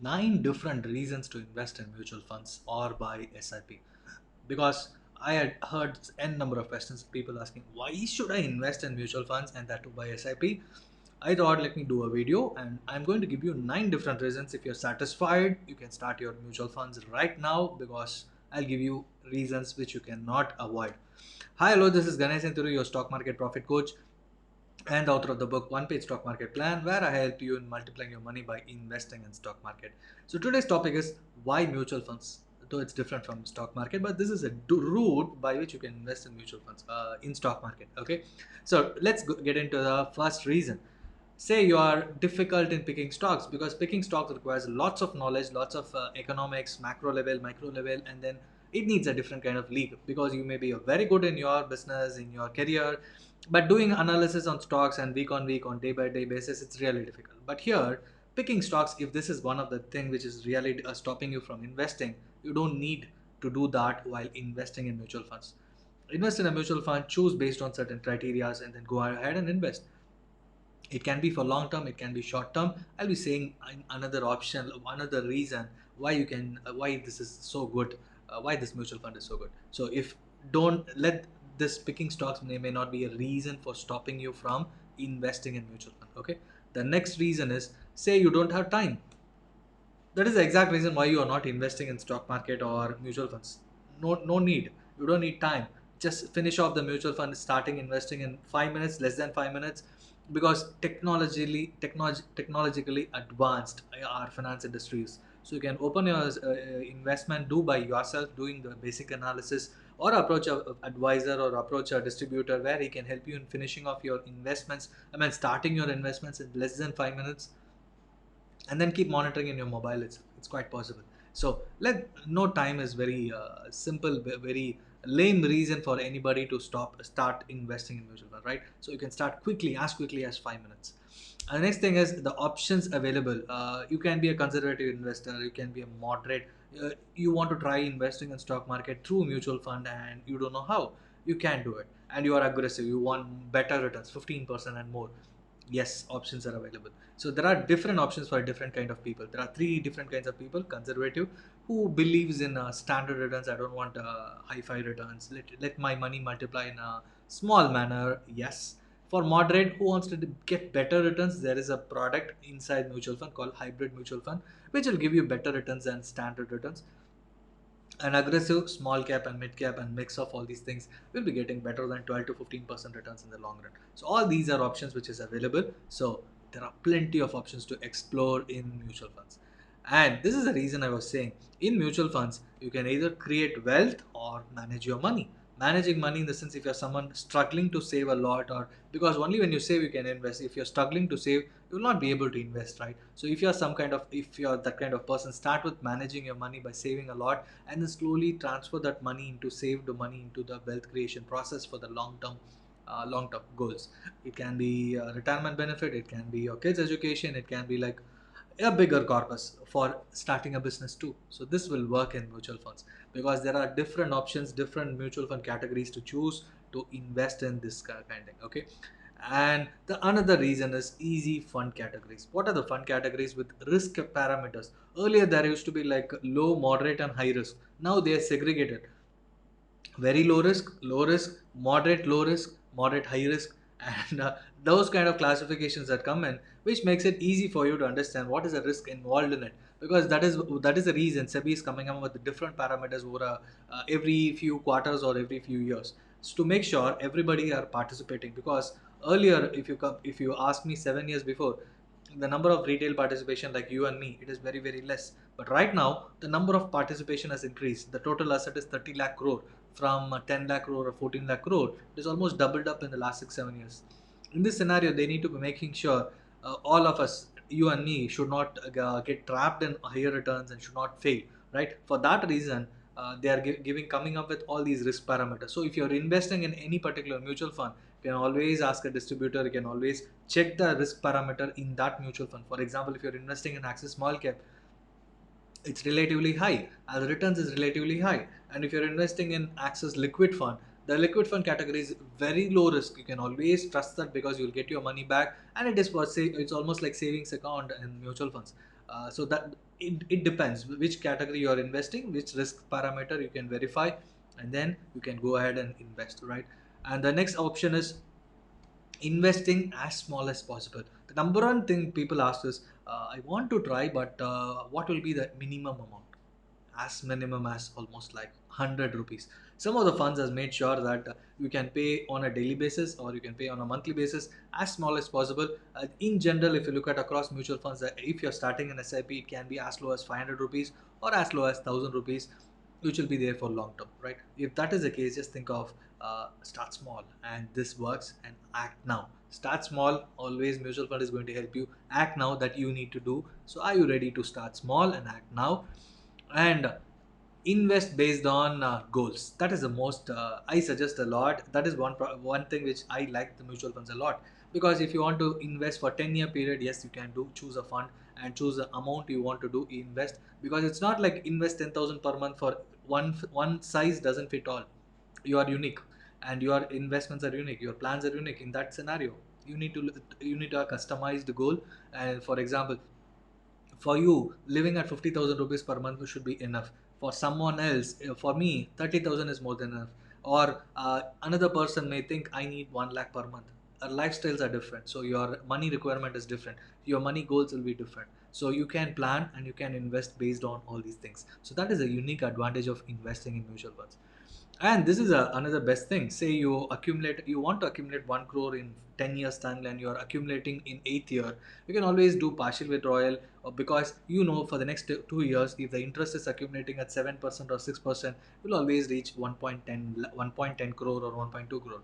9 different reasons to invest in mutual funds or buy SIP. Because I had heard n number of questions, people asking why should I invest in mutual funds and that to buy SIP. I thought let me do a video and I'm going to give you 9 different reasons. If you're satisfied, you can start your mutual funds right now because I'll give you reasons which you cannot avoid. Hi, hello, this is Ganesh Senturu, your stock market profit coach and author of the book One Page Stock Market Plan, where I help you in multiplying your money by investing in stock market. So today's topic is why mutual funds. Though it's different from stock market, but this is a route by which you can invest in mutual funds in stock market. Okay, so let's get into the first reason. Say you are difficult in picking stocks because picking stocks requires lots of knowledge, lots of economics, macro level, micro level, and then it needs a different kind of league because you may be very good in your business, in your career, but doing analysis on stocks and week on day by day basis, it's really difficult. But here, picking stocks, if this is one of the thing which is really stopping you from investing, you don't need to do that while investing in mutual funds. Invest in a mutual fund, choose based on certain criteria, and then go ahead and invest. It can be for long term, it can be short term. I'll be saying another option, another reason why you can why this is so good, why this mutual fund is so good. So if don't let this picking stocks may not be a reason for stopping you from investing in mutual fund. Okay, the next reason is, say you don't have time. That is the exact reason why you are not investing in stock market or mutual funds. No need. You don't need time. Just finish off the mutual fund, starting investing in 5 minutes, less than 5 minutes, because technologically advanced our finance industries. So you can open your investment, do by yourself, doing the basic analysis, or approach a advisor or approach a distributor where he can help you in finishing off your investments. I mean, starting your investments in less than 5 minutes and then keep monitoring in your mobile. It's quite possible. So let no time is very simple, very lame reason for anybody to start investing in mutual fund, right? So you can start quickly as 5 minutes. And the next thing is the options available. You can be a conservative investor, you can be a moderate, you want to try investing in stock market through mutual fund and you don't know how. You can do it, and you are aggressive, you want better returns, 15% and more. Yes, options are available. So there are different options for different kind of people. There are three different kinds of people: conservative, who believes in standard returns. I don't want high-fi returns. Let my money multiply in a small manner. Yes. For moderate, who wants to get better returns, there is a product inside mutual fund called hybrid mutual fund, which will give you better returns than standard returns. An aggressive small cap and mid cap and mix of all these things will be getting better than 12 to 15% returns in the long run. So all these are options which is available. So there are plenty of options to explore in mutual funds. And this is the reason I was saying, in mutual funds you can either create wealth or manage your money. Managing money in the sense, if you're someone struggling to save a lot, or because only when you save you can invest. If you're struggling to save, you will not be able to invest, right? So if you're that kind of person, start with managing your money by saving a lot, and then slowly transfer that money into saved money into the wealth creation process for the long term goals. It can be a retirement benefit, it can be your kids education, it can be like a bigger corpus for starting a business too. So this will work in mutual funds because there are different options, different mutual fund categories to choose to invest in this kind of thing. Okay, and the another reason is easy fund categories. What are the fund categories with risk parameters? Earlier there used to be like low, moderate, and high risk. Now they are segregated: very low risk, moderate, high risk, and those kind of classifications that come in, which makes it easy for you to understand what is the risk involved in it. Because that is the reason SEBI is coming up with different parameters over every few quarters or every few years, so to make sure everybody are participating. Because earlier, if you ask me 7 years before, the number of retail participation like you and me, it is very less. But right now the number of participation has increased. The total asset is 30 lakh crore from 10 lakh crore or 14 lakh crore. It is almost doubled up in the last 6 7 years. In this scenario, they need to be making sure all of us, you and me, should not get trapped in higher returns and should not fail, right? For that reason, they are giving coming up with all these risk parameters. So if you're investing in any particular mutual fund, you can always ask a distributor, you can always check the risk parameter in that mutual fund. For example, if you're investing in Axis Small Cap, it's relatively high, as returns is relatively high. And if you're investing in Axis Liquid Fund, The liquid fund category is very low risk. You can always trust that because you'll get your money back, and it is for say it's almost like savings account and mutual funds. So that it depends which category you are investing, which risk parameter you can verify, and then you can go ahead and invest, right? And the next option is investing as small as possible. The number one thing people ask is, I want to try, but what will be the minimum amount? As minimum as almost like 100 rupees. Some of the funds has made sure that you can pay on a daily basis or you can pay on a monthly basis as small as possible. In general, if you look at across mutual funds, if you're starting an SIP, it can be as low as 500 rupees or as low as 1000 rupees, which will be there for long term, right? If that is the case, just think of start small, and this works, and act now. Start small, always mutual fund is going to help you. Act now, that you need to do. So are you ready to start small and act now? And invest based on goals. That is the most I suggest a lot. That is one thing which I like the mutual funds a lot, because if you want to invest for 10-year period, yes, you can do choose a fund and choose the amount you want to do invest, because it's not like invest 10,000 per month for one size doesn't fit all. You are unique, and your investments are unique, your plans are unique. In that scenario, you need to have customized goal. And for example, for you, living at 50,000 rupees per month should be enough. For someone else, for me, 30,000 is more than enough. Or another person may think I need 1 lakh per month. Our lifestyles are different, so your money requirement is different. Your money goals will be different. So you can plan and you can invest based on all these things. So that is a unique advantage of investing in mutual funds. And this is another best thing. Say you want to accumulate 1 crore in 10 years time, and you are accumulating in 8th year. You can always do partial withdrawal, because for the next 2 years, if the interest is accumulating at 7% or 6%, you'll always reach 1.10 crore or 1.2 crore.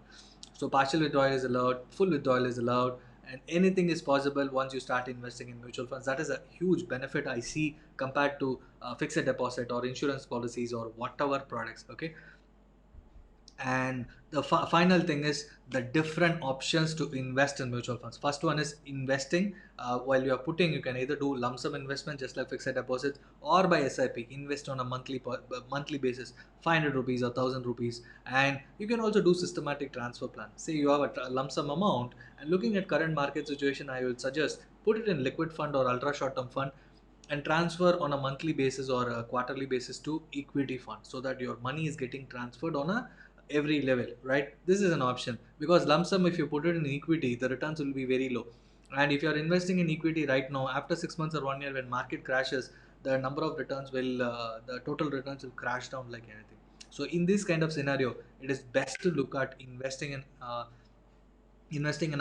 So partial withdrawal is allowed, full withdrawal is allowed, and anything is possible once you start investing in mutual funds. That is a huge benefit I see compared to fixed deposit or insurance policies or whatever products. Okay. And the final thing is the different options to invest in mutual funds. First one is investing. While you are putting, you can either do lump sum investment just like fixed deposits, or by SIP invest on a monthly basis, 500 rupees or 1000 rupees. And you can also do systematic transfer plan. Say you have a lump sum amount, and looking at current market situation, I will suggest put it in liquid fund or ultra short term fund, and transfer on a monthly basis or a quarterly basis to equity fund, so that your money is getting transferred on a every level, right? This is an option, because lump sum, if you put it in equity, the returns will be very low. And if you are investing in equity right now, after 6 months or 1 year, when market crashes, the number of returns will the total returns will crash down like anything. So in this kind of scenario, it is best to look at investing in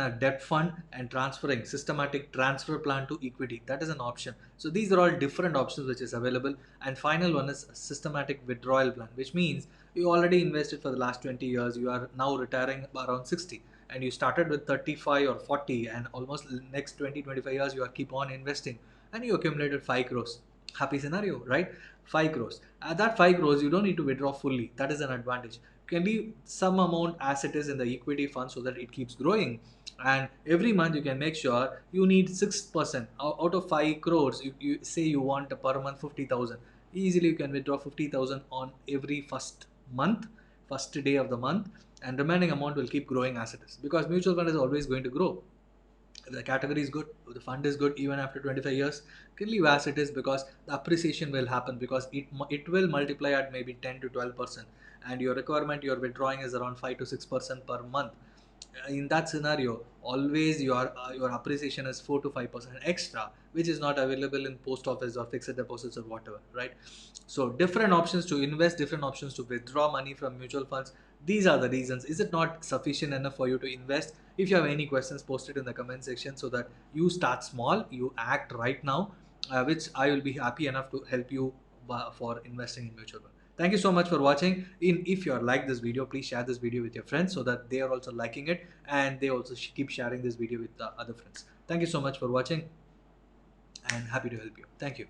a debt fund and transferring systematic transfer plan to equity. That is an option. So these are all different options which is available. And final one is a systematic withdrawal plan, which means you already invested for the last 20 years, you are now retiring around 60, and you started with 35 or 40, and almost next 20-25 years you are keep on investing, and you accumulated 5 crores. Happy scenario, right? 5 crores. At that 5 crores, you don't need to withdraw fully. That is an advantage. You can leave some amount as it is in the equity fund so that it keeps growing. And every month you can make sure you need 6% out of 5 crores. You say you want per month 50,000. Easily you can withdraw 50,000 on every first day of the month, and remaining amount will keep growing as it is, because mutual fund is always going to grow. If the category is good, if the fund is good, even after 25 years, can leave as it is, because the appreciation will happen, because it will multiply at maybe 10 to 12%, and your requirement you're withdrawing is around 5 to 6% per month. In that scenario, always your appreciation is 4 to 5% extra, which is not available in post office or fixed deposits or whatever, right? So different options to invest, different options to withdraw money from mutual funds. These are the reasons. Is it not sufficient enough for you to invest? If you have any questions, post it in the comment section, so that you start small, you act right now, which I will be happy enough to help you for investing in mutual fund. Thank you so much for watching. If you are like this video, please share this video with your friends, so that they are also liking it, and they also keep sharing this video with the other friends. Thank you so much for watching, and happy to help you. Thank you.